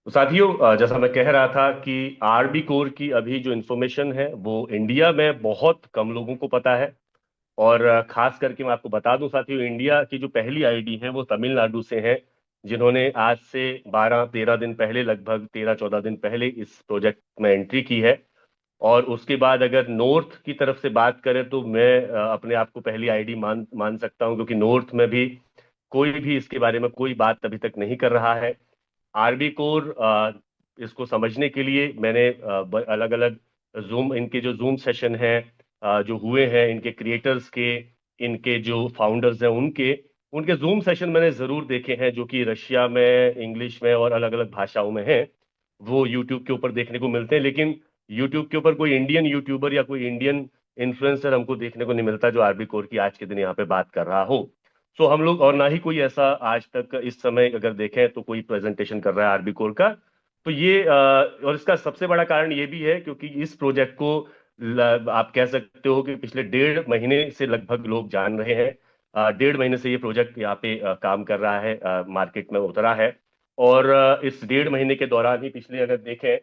तो साथियों, जैसा मैं कह रहा था कि आरबी कोर की अभी जो इन्फॉर्मेशन है वो इंडिया में बहुत कम लोगों को पता है। और खास करके मैं आपको बता दूं साथियों, इंडिया की जो पहली आईडी है वो तमिलनाडु से है, जिन्होंने आज से 12-13 दिन पहले, लगभग 13-14 दिन पहले इस प्रोजेक्ट में एंट्री की है। और उसके बाद अगर नॉर्थ की तरफ से बात करें तो मैं अपने आप को पहली आईडी मान मान सकता हूं, क्योंकि नॉर्थ में भी कोई भी इसके बारे में कोई बात अभी तक नहीं कर रहा है। आरबी कोर, इसको समझने के लिए मैंने अलग अलग जूम, इनके जो जूम सेशन हैं जो हुए हैं इनके क्रिएटर्स के, इनके जो फाउंडर्स हैं उनके उनके जूम सेशन मैंने जरूर देखे हैं, जो कि रशिया में, इंग्लिश में और अलग अलग भाषाओं में हैं। वो यूट्यूब के ऊपर देखने को मिलते हैं, लेकिन यूट्यूब के ऊपर कोई इंडियन यूट्यूबर या कोई इंडियन इन्फ्लुएंसर हमको देखने को नहीं मिलता जो आरबी कोर की आज के दिन यहाँ पे बात कर रहा हो। सो हम लोग, और ना ही कोई ऐसा आज तक इस समय अगर देखें तो कोई प्रेजेंटेशन कर रहा है आरबी कोर का। तो ये और इसका सबसे बड़ा कारण ये भी है क्योंकि इस प्रोजेक्ट को आप कह सकते हो कि पिछले 1.5 महीने से लगभग लोग जान रहे हैं। 1.5 महीने से ये प्रोजेक्ट यहाँ पे काम कर रहा है, मार्केट में उतरा है। और इस 1.5 महीने के दौरान ही, पिछले अगर देखें,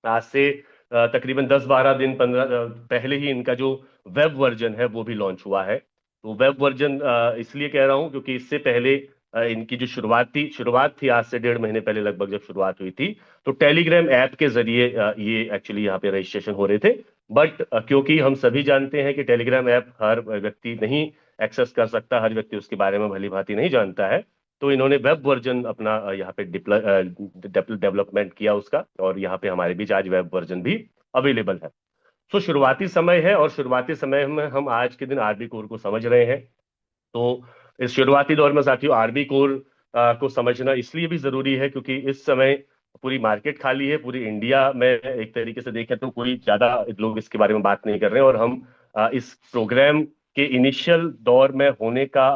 आज से तकरीबन 10-12 दिन, 15 पहले ही इनका जो वेब वर्जन है वो भी लॉन्च हुआ है। तो वेब वर्जन इसलिए कह रहा हूँ क्योंकि इससे पहले इनकी जो शुरुआत थी, आज से 1.5 महीने पहले लगभग जब शुरुआत हुई थी, तो टेलीग्राम ऐप के जरिए ये एक्चुअली यहाँ पे रजिस्ट्रेशन हो रहे थे। बट क्योंकि हम सभी जानते हैं कि टेलीग्राम ऐप हर व्यक्ति नहीं एक्सेस कर सकता, हर व्यक्ति उसके बारे में भली भांति नहीं जानता है, तो इन्होंने वेब वर्जन अपना यहाँ पे डेवलपमेंट किया उसका, और यहाँ पे हमारे बीच आज वेब वर्जन भी अवेलेबल है। सो शुरुआती समय है, और शुरुआती समय में हम आज के दिन आरबी कोर को समझ रहे हैं। तो इस शुरुआती दौर में साथियों आरबी कोर को समझना इसलिए भी जरूरी है क्योंकि इस समय पूरी मार्केट खाली है, पूरी इंडिया में एक तरीके से देखें तो कोई ज्यादा लोग इसके बारे में बात नहीं कर रहे हैं, और हम इस प्रोग्राम के इनिशियल दौर में होने का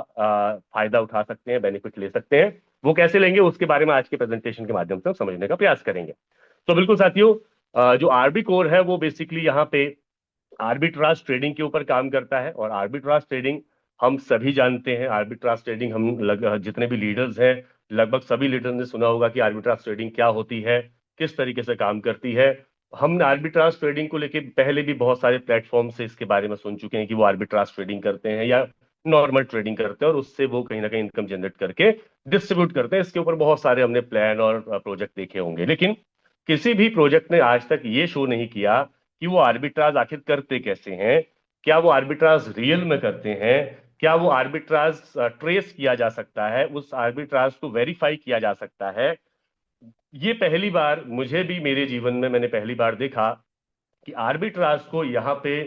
फायदा उठा सकते हैं, बेनिफिट ले सकते हैं। वो कैसे लेंगे उसके बारे में आज के प्रेजेंटेशन के माध्यम से हम समझने का प्रयास करेंगे। तो बिल्कुल साथियों, जो आरबी कोर है वो बेसिकली यहाँ पे आर्बिट्राज ट्रेडिंग के ऊपर काम करता है। और आर्बिट्राज ट्रेडिंग हम सभी जानते हैं, आर्बिट्राज ट्रेडिंग हम जितने भी लीडर्स हैं, लगभग सभी लीडर्स ने सुना होगा कि आर्बिट्राज ट्रेडिंग क्या होती है, किस तरीके से काम करती है। हमने आर्बिट्राज ट्रेडिंग को लेके पहले भी बहुत सारे प्लेटफॉर्म से इसके बारे में सुन चुके हैं कि वो आर्बिट्राज ट्रेडिंग करते हैं या नॉर्मल ट्रेडिंग करते हैं, और उससे वो कहीं ना कहीं इनकम जनरेट करके डिस्ट्रीब्यूट करते हैं। इसके ऊपर बहुत सारे हमने प्लान और प्रोजेक्ट देखे होंगे, लेकिन किसी भी प्रोजेक्ट ने आज तक ये शो नहीं किया कि वो आर्बिट्राज आखिर करते कैसे हैं, क्या वो आर्बिट्राज रियल में करते हैं, क्या वो आर्बिट्राज ट्रेस किया जा सकता है, उस आर्बिट्राज को वेरीफाई किया जा सकता है। ये पहली बार मुझे भी मेरे जीवन में मैंने पहली बार देखा कि आर्बिट्राज को यहाँ पे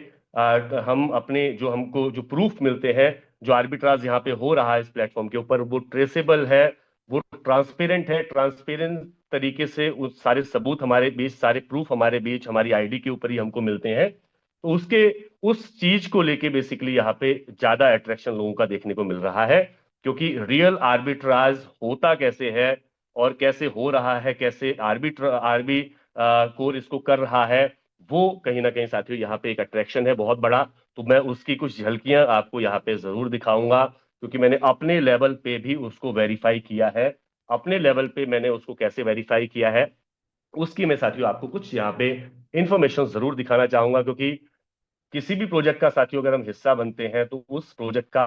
हम अपने जो हमको जो प्रूफ मिलते हैं, जो आर्बिट्राज यहाँ पे हो रहा है इस प्लेटफॉर्म के ऊपर, वो ट्रेसेबल है, वो ट्रांसपेरेंट है, ट्रांसपेरेंट तरीके से उस सारे सबूत हमारे बीच, सारे प्रूफ हमारे बीच हमारी आईडी के ऊपर ही हमको मिलते हैं। तो उसके उस चीज को लेके बेसिकली यहाँ पे ज्यादा अट्रैक्शन लोगों का देखने को मिल रहा है, क्योंकि रियल आर्बिट्राज होता कैसे है और कैसे हो रहा है, कैसे आरबी कोर इसको कर रहा है, वो कहीं ना कहीं साथियों यहाँ पे एक अट्रैक्शन है बहुत बड़ा। तो मैं उसकी कुछ झलकियां आपको यहाँ पे जरूर दिखाऊंगा, क्योंकि मैंने अपने लेवल पे भी उसको वेरीफाई किया है। अपने लेवल पे मैंने उसको कैसे वेरीफाई किया है उसकी मैं साथियों आपको कुछ यहाँ पे इंफॉर्मेशन जरूर दिखाना चाहूंगा, क्योंकि किसी भी प्रोजेक्ट का साथियों अगर हम हिस्सा बनते हैं तो उस प्रोजेक्ट का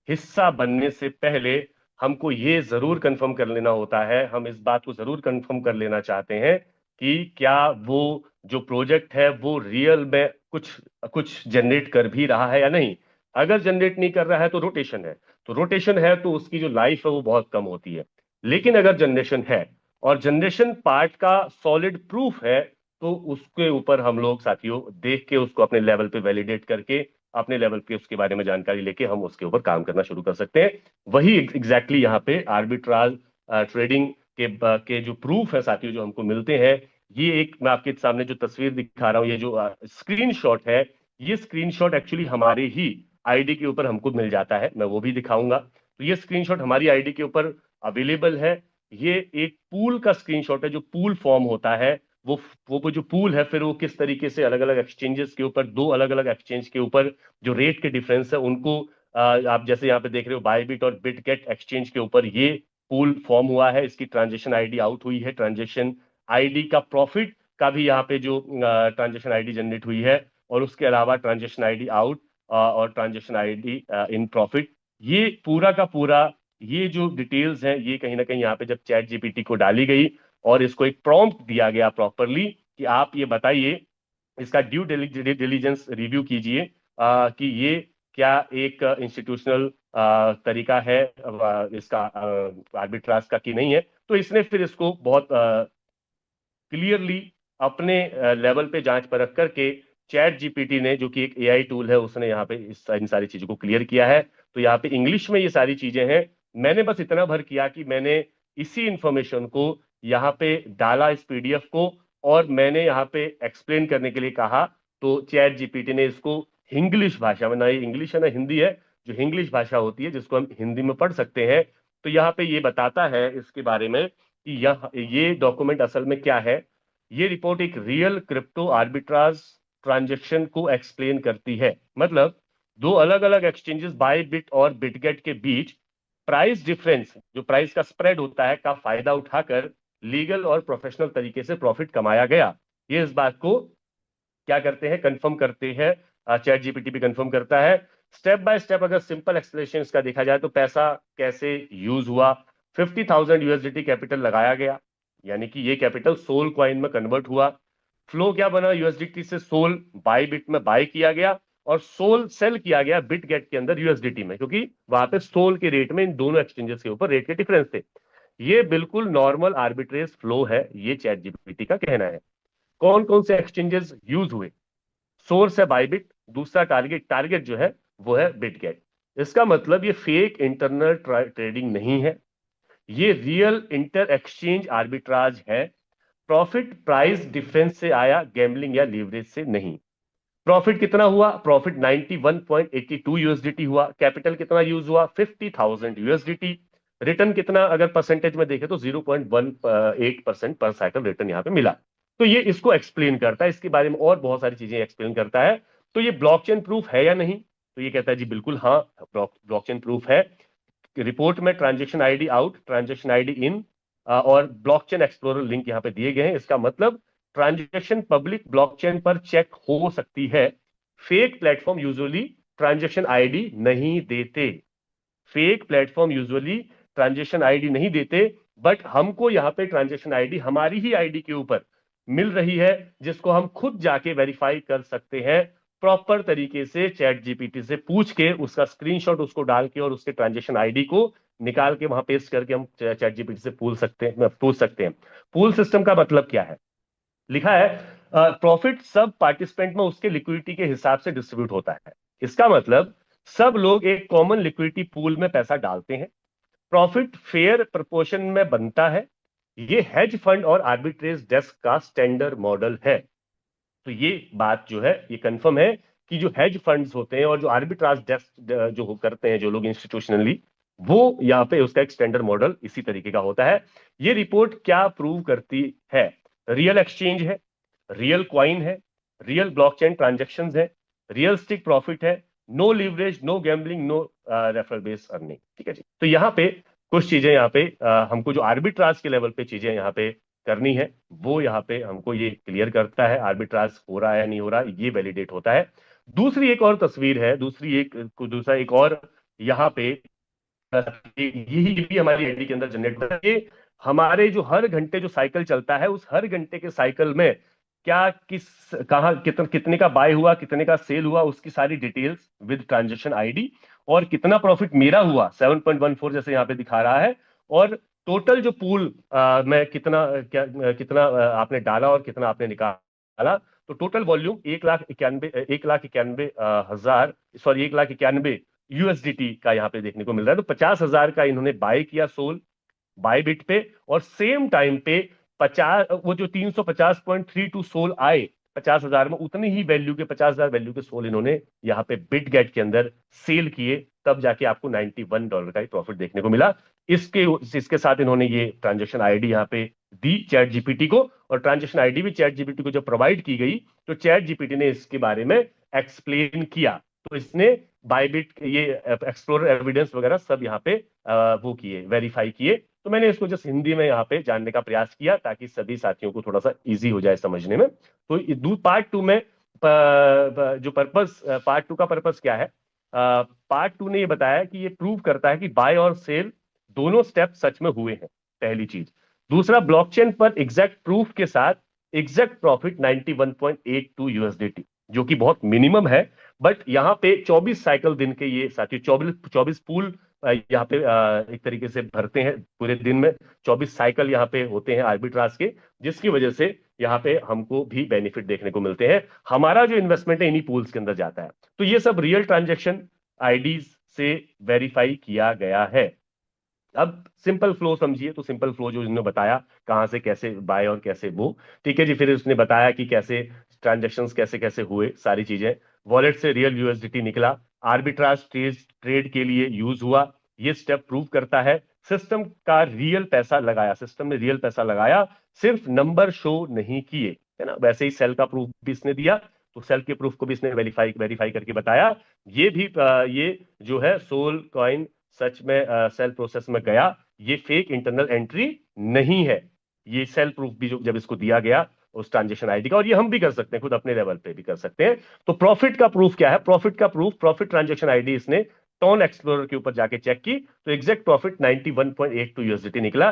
हिस्सा बनने से पहले हमको ये जरूर कंफर्म कर लेना होता है, हम इस बात को जरूर कंफर्म कर लेना चाहते हैं कि क्या वो जो प्रोजेक्ट है वो रियल में कुछ कुछ जनरेट कर भी रहा है या नहीं। अगर जनरेट नहीं कर रहा है तो रोटेशन है, तो रोटेशन है तो उसकी जो लाइफ है वो बहुत कम होती है। लेकिन अगर जनरेशन है और जनरेशन पार्ट का सॉलिड प्रूफ है, तो उसके ऊपर हम लोग साथियों देख के उसको अपने लेवल पे वैलिडेट करके, अपने लेवल पे उसके बारे में जानकारी लेके हम उसके ऊपर काम करना शुरू कर सकते हैं। वही एग्जैक्टली यहाँ पे आर्बिट्राज ट्रेडिंग के जो प्रूफ है साथियों जो हमको मिलते हैं, ये एक मैं आपके सामने जो तस्वीर दिखा रहा हूँ, ये जो स्क्रीनशॉट है, ये स्क्रीनशॉट एक्चुअली हमारे ही आईडी के ऊपर हमको मिल जाता है, मैं वो भी दिखाऊंगा। तो ये स्क्रीनशॉट हमारी आईडी के ऊपर अवेलेबल है। ये एक पूल का स्क्रीनशॉट है, जो पूल फॉर्म होता है, वो वो जो पूल है, फिर वो किस तरीके से अलग अलग एक्सचेंजेस के ऊपर, दो अलग अलग एक्सचेंज के ऊपर जो रेट के डिफरेंस है उनको आप जैसे यहाँ पे देख रहे हो, बायबिट और बिटगेट एक्सचेंज के ऊपर ये पूल फॉर्म हुआ है, इसकी ट्रांजेक्शन आईडी आउट हुई है, ट्रांजेक्शन आईडी का प्रॉफिट का भी यहाँ पे जो ट्रांजेक्शन आईडी जनरेट हुई है, और उसके अलावा ट्रांजेक्शन आईडी आउट और ट्रांजेक्शन आईडी इन प्रॉफिट, ये पूरा का पूरा ये जो डिटेल्स हैं ये कहीं ना कहीं यहाँ पे जब चैट जीपीटी को डाली गई और इसको एक प्रॉम्प्ट दिया गया प्रॉपरली कि आप ये बताइए, इसका ड्यू डिलीजेंस रिव्यू कीजिए कि ये क्या एक इंस्टीट्यूशनल तरीका है इसका आर्बिट्राज का कि नहीं है, तो इसने फिर इसको बहुत क्लियरली अपने लेवल पे जांच परख करके चैट जीपीटी ने, जो कि एक एआई टूल है, उसने यहाँ पे इन सारी चीजों को क्लियर किया है। तो यहाँ पे इंग्लिश में ये सारी चीजें हैं। मैंने बस इतना भर किया कि मैंने इसी इंफॉर्मेशन को यहाँ पे डाला इस पीडीएफ को, और मैंने यहाँ पे एक्सप्लेन करने के लिए कहा, तो चैट जीपीटी ने इसको हिंग्लिश भाषा में, ना ये इंग्लिश है ना हिंदी है, जो हिंग्लिश भाषा होती है जिसको हम हिंदी में पढ़ सकते हैं, तो यहाँ पे ये बताता है इसके बारे में कि ये डॉक्यूमेंट असल में क्या है। ये रिपोर्ट एक रियल क्रिप्टो आर्बिट्राज ट्रांजेक्शन को एक्सप्लेन करती है। मतलब दो अलग अलग एक्सचेंजेस बायबिट और बिटगेट के बीच प्राइस डिफरेंस, जो प्राइस का स्प्रेड होता है, का फायदा उठाकर लीगल और प्रोफेशनल तरीके से प्रॉफिट कमाया गया। ये इस बात को क्या करते हैं, कंफर्म करते हैं, चैट जीपीटी भी कंफर्म करता है। स्टेप बाय स्टेप अगर सिंपल एक्सप्लेनेशन का देखा जाए तो पैसा कैसे यूज हुआ, 50,000 यूएसडीटी कैपिटल लगाया गया, यानी कि ये कैपिटल सोल कॉइन में कन्वर्ट हुआ। फ्लो क्या बना, यूएसडीटी से सोल बाय बिट में बाय किया गया और सोल सेल किया गया बिट गेट के अंदर यूएसडीटी में, क्योंकि वहां पे सोल के रेट में इन दोनों एक्सचेंजेस के ऊपर रेट के डिफरेंस थे। ये बिल्कुल नॉर्मल आर्बिट्रेज फ्लो है, ये चैट जीपीटी का कहना है। कौन कौन से एक्सचेंजेस यूज हुए, सोर्स है बाइबिट, दूसरा टारगेट टारगेट जो है वो है बिटगेट। इसका मतलब ये फेक इंटरनल ट्रेडिंग नहीं है, ये रियल इंटर एक्सचेंज आर्बिट्राज है। प्रॉफिट प्राइस डिफरेंस से आया, गैम्बलिंग या लीवरेज से नहीं। प्रॉफिट कितना हुआ, प्रॉफिट 91.82 यूएसडीटी हुआ। कैपिटल कितना यूज हुआ, 50,000 यूएसडीटी। रिटर्न कितना अगर परसेंटेज में देखें तो 0.18% पर साइकिल रिटर्न यहां पे मिला। तो ये इसको एक्सप्लेन करता है, इसके बारे में और बहुत सारी चीजें एक्सप्लेन करता है। तो ये ब्लॉकचेन प्रूफ है या नहीं, तो ये कहता है जी बिल्कुल हाँ, ब्लॉकचेन प्रूफ है। रिपोर्ट में transaction ID out, transaction ID इन और ब्लॉकचेन एक्सप्लोरर लिंक यहां पे दिए गए हैं। इसका मतलब ट्रांजेक्शन पब्लिक ब्लॉकचेन पर चेक हो सकती है। Fake platform usually transaction ID नहीं देते, fake platform usually transaction ID नहीं देते, बट हमको यहाँ पे ट्रांजेक्शन आईडी हमारी ही आईडी के ऊपर मिल रही है, जिसको हम खुद जाके वेरीफाई कर सकते हैं प्रॉपर तरीके से, चैट जीपीटी से पूछ के उसका स्क्रीनशॉट उसको डाल के और उसके ट्रांजेक्शन आईडी को निकाल के वहां पेस्ट करके हम चैट जीपीटी से पूछ सकते हैं। पूल सिस्टम का मतलब क्या है, लिखा है प्रॉफिट सब पार्टिसिपेंट में उसके लिक्विडिटी के हिसाब से डिस्ट्रीब्यूट होता है। इसका मतलब सब लोग एक कॉमन लिक्विडिटी पूल में पैसा डालते हैं, प्रॉफिट फेयर प्रोपोर्शन में बनता है। ये हेज फंड और आर्बिट्रेज डेस्क का स्टैंडर्ड मॉडल है। तो ये बात जो है ये कंफर्म है कि जो हेज फंड्स होते हैं और जो आर्बिट्राज डेस्क जो करते हैं जो लोग इंस्टीट्यूशनली, वो यहाँ पे उसका एक स्टैंडर्ड मॉडल इसी तरीके का होता है। ये रिपोर्ट क्या प्रूव करती है, रियल एक्सचेंज है, रियल क्वाइन है, रियल ब्लॉकचेन ट्रांजेक्शंस है, रियल स्टिक प्रॉफिट है, no leverage, no gambling, no referral based earning. ठीक है जी। तो यहाँ पे कुछ चीजें यहाँ पे हमको जो आर्बिट्राज के लेवल पे चीजें यहाँ पे करनी है, वो यहाँ पे हमको ये क्लियर करता है, आर्बिट्राज हो रहा है या नहीं हो रहा, ये वैलिडेट होता है। दूसरी एक और तस्वीर है, दूसरा एक और यहाँ पे यही भी हमारी आईडी के अंदर जनरेट होता है। ये हमारे जो हर घंटे जो साइकिल चलता है, उस हर घंटे के साइकिल में क्या कहाँ कितने का बाय हुआ, कितने का सेल हुआ, उसकी सारी डिटेल्स विद ट्रांजेक्शन आईडी, और कितना प्रॉफिट मेरा हुआ 7.14 जैसे यहाँ पे दिखा रहा है, और टोटल जो पूल में कितना आपने डाला और कितना आपने निकाला। तो टोटल वॉल्यूम 1,91,000 सॉरी 1,91,000 यूएसडीटी का यहाँ पे देखने को मिल रहा है। तो 50,000 का इन्होंने बाय किया सोल बाय बिट पे, और सेम टाइम पे 50 वो जो 350.32 सोल आए 50,000 में, उतनी ही वैल्यू के 50,000 वैल्यू के सोल इन्होंने यहाँ पे बिट गेट के अंदर सेल किए, तब जाके आपको $91 का ही प्रॉफिट देखने को मिला। इसके साथ इन्होंने ये ट्रांजेक्शन आईडी यहाँ पे दी चैट जीपीटी को, और ट्रांजेक्शन आईडी भी चैट जीपीटी को जब प्रोवाइड की गई तो चैट जीपीटी ने इसके बारे में एक्सप्लेन किया। तो इसने बायबिट ये एक्सप्लोरर एविडेंस वगैरह सब यहाँ पे वो किए, वेरीफाई किए, तो मैंने इसको जस्ट हिंदी में यहाँ पे जानने का प्रयास किया ताकि सभी साथियों को थोड़ा सा इजी हो जाए समझने में। तो पार्ट टू में जो पर्पस, पार्ट टू का पर्पस क्या है? पार्ट टू ने ये बताया कि ये प्रूव करता है कि बाय और सेल दोनों स्टेप सच में हुए हैं, पहली चीज। दूसरा, ब्लॉकचेन पर एग्जैक्ट प्रूफ के साथ एग्जैक्ट प्रॉफिट 91.82 यूएसडीटी, जो कि बहुत मिनिमम है। बट यहाँ पे 24 साइकिल दिन के ये साथियों, 24 पूल यहाँ पे एक तरीके से भरते हैं पूरे दिन में। 24 साइकिल यहाँ पे होते हैं आर्बिट्राज के, जिसकी वजह से यहाँ पे हमको भी बेनिफिट देखने को मिलते हैं। हमारा जो इन्वेस्टमेंट है इन्हीं पूल्स के अंदर जाता है। तो ये सब रियल ट्रांजेक्शन आईडीज से वेरीफाई किया गया है। अब सिंपल फ्लो समझिए, तो सिंपल फ्लो जो इन्होंने बताया कहां से कैसे बाय और कैसे वो, ठीक है जी। फिर उसने बताया कि कैसे ट्रांजेक्शन्स कैसे कैसे हुए, सारी चीजें। वॉलेट से रियल यूएसडीटी निकला, आर्बिट्राज ट्रेड के लिए यूज हुआ। ये स्टेप प्रूव करता है सिस्टम का रियल पैसा लगाया, सिस्टम ने रियल पैसा लगाया, सिर्फ नंबर शो नहीं किए, है ना। वैसे ही सेल का प्रूफ भी इसने दिया, तो सेल के प्रूफ को भी इसने वेरीफाई वेरीफाई करके बताया। ये भी ये जो है सोल कॉइन सच में सेल प्रोसेस में गया, ये फेक इंटरनल एंट्री नहीं है। ये सेल प्रूफ भी जो जब इसको दिया गया उस ट्रांजेक्शन आईडी का, और ये हम भी कर सकते हैं, खुद अपने लेवल पे भी कर सकते हैं। तो प्रॉफिट का प्रूफ क्या है? प्रॉफिट का प्रूफ, प्रॉफिट ट्रांजेक्शन आईडी इसने टॉन एक्सप्लोरर के ऊपर जाके चेक की, तो एग्जैक्ट प्रॉफिट 91.82 यूएसडीटी निकला।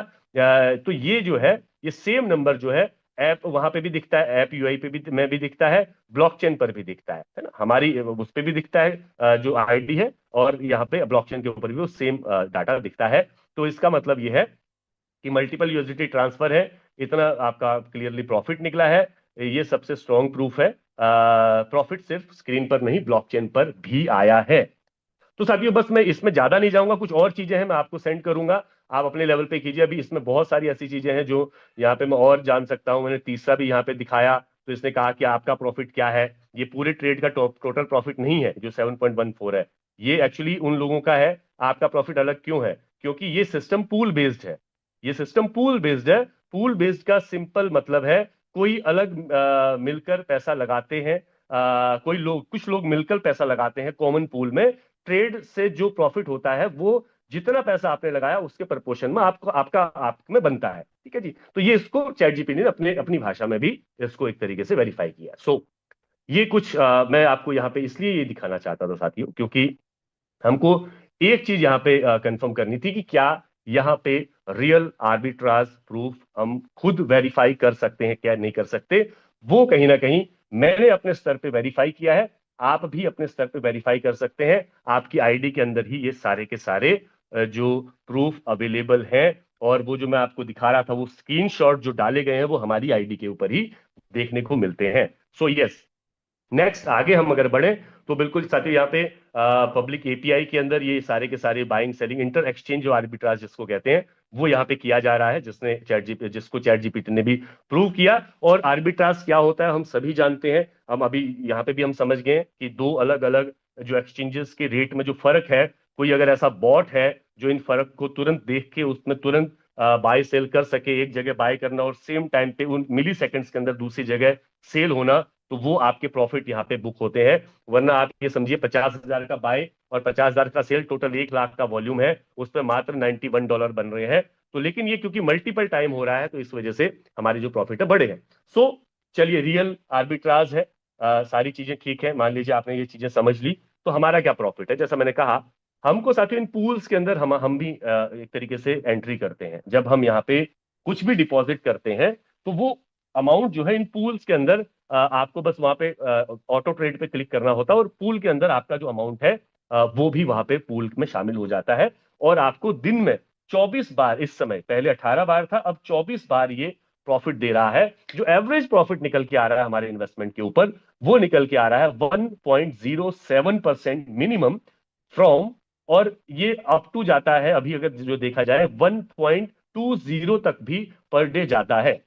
तो ये जो है, ये सेम नंबर जो है ऐप वहां पे भी दिखता है, ऐप यूआई पे भी में भी दिखता है, ब्लॉकचेन पर भी दिखता है ना, हमारी उस पे भी दिखता है जो आईडी है, और यहाँ पे ब्लॉकचेन के ऊपर भी वो सेम डाटा दिखता है। तो इसका मतलब ये है कि मल्टीपल यूएसडीटी ट्रांसफर है, इतना आपका क्लियरली प्रॉफिट निकला है। ये सबसे स्ट्रॉन्ग प्रूफ है। प्रॉफिट सिर्फ स्क्रीन पर नहीं, ब्लॉकचेन पर भी आया है। तो साथियों बस मैं इसमें ज्यादा नहीं जाऊंगा, कुछ और चीजें हैं मैं आपको सेंड करूंगा, आप अपने लेवल पे कीजिए। अभी इसमें बहुत सारी ऐसी चीजें हैं जो यहाँ पे मैं और जान सकता हूँ। मैंने तीसरा भी यहाँ पे दिखाया, तो इसने कहा कि आपका प्रॉफिट क्या है। ये पूरे ट्रेड का टोटल प्रॉफिट नहीं है जो 7.14 है, ये एक्चुअली उन लोगों का है। आपका प्रॉफिट अलग क्यों है? क्योंकि ये सिस्टम पूल बेस्ड है, ये सिस्टम पूल बेस्ड है। पूल बेस्ड का सिंपल मतलब है कोई अलग मिलकर पैसा लगाते हैं, कोई लोग, कुछ लोग मिलकर पैसा लगाते हैं कॉमन पूल में। ट्रेड से जो प्रॉफिट होता है वो जितना पैसा आपने लगाया उसके प्रपोर्शन में आपको आपका आप में बनता है, ठीक है जी। तो ये इसको चैट जीपीटी ने अपने अपनी भाषा में भी इसको एक तरीके से वेरीफाई किया। ये कुछ मैं आपको यहाँ पे इसलिए ये दिखाना चाहता था साथियों, क्योंकि हमको एक चीज यहाँ पे कंफर्म करनी थी कि क्या यहाँ पे रियल आर्बिट्राज प्रूफ हम खुद वेरीफाई कर सकते हैं, क्या नहीं कर सकते। वो कहीं ना कहीं मैंने अपने स्तर पे वेरीफाई किया है, आप भी अपने स्तर पे वेरीफाई कर सकते हैं। आपकी आईडी के अंदर ही ये सारे के सारे जो प्रूफ अवेलेबल हैं, और वो जो मैं आपको दिखा रहा था वो स्क्रीनशॉट जो डाले गए हैं वो हमारी आईडी के ऊपर ही देखने को मिलते हैं। यस, नेक्स्ट आगे हम अगर बढ़े तो बिल्कुल साथियों यहाँ पे पब्लिक एपीआई के अंदर ये सारे के सारे बाइंग सेलिंग इंटर एक्सचेंज जो आर्बिट्राज जिसको कहते हैं वो यहाँ पे किया जा रहा है, जिसको चैट जीपीटी ने भी प्रूव किया। और आर्बिट्राज क्या होता है हम सभी जानते हैं, हम अभी यहाँ पे भी हम समझ गए कि दो अलग अलग जो एक्सचेंजेस के रेट में जो फर्क है, कोई अगर ऐसा बॉट है जो इन फर्क को तुरंत देख के उसमें तुरंत बाय सेल कर सके, एक जगह बाय करना और सेम टाइम पे उन मिली सेकेंड्स के अंदर दूसरी जगह सेल होना, तो वो आपके प्रॉफिट यहाँ पे बुक होते हैं। वरना आप ये समझिए 50,000 का बाय और 50,000 का सेल, टोटल 1 लाख का वॉल्यूम है, उस पर मात्र $91 बन रहे हैं। तो लेकिन ये क्योंकि मल्टीपल टाइम हो रहा है तो इस वजह से हमारी जो प्रॉफिट है बड़े हैं। चलिए रियल आर्बिट्राज है, सारी चीजें ठीक है, मान लीजिए आपने ये चीजें समझ ली। तो हमारा क्या प्रॉफिट है? जैसा मैंने कहा, हमको साथियों इन पूल्स के अंदर हम भी एक तरीके से एंट्री करते हैं। जब हम यहाँ पे कुछ भी डिपॉजिट करते हैं तो वो अमाउंट जो है इन पूल्स के अंदर आपको बस वहां पे ऑटो ट्रेड पे क्लिक करना होता है, और पूल के अंदर आपका जो अमाउंट है वो भी वहां पे पूल में शामिल हो जाता है। और आपको दिन में 24 बार, इस समय पहले 18 बार था, अब 24 बार ये प्रॉफिट दे रहा है। जो एवरेज प्रॉफिट निकल के आ रहा है हमारे इन्वेस्टमेंट के ऊपर, वो निकल के आ रहा है 1.07% मिनिमम फ्रॉम, और ये अप टू जाता है, अभी अगर जो देखा जाए 1.20 तक भी पर डे जाता है,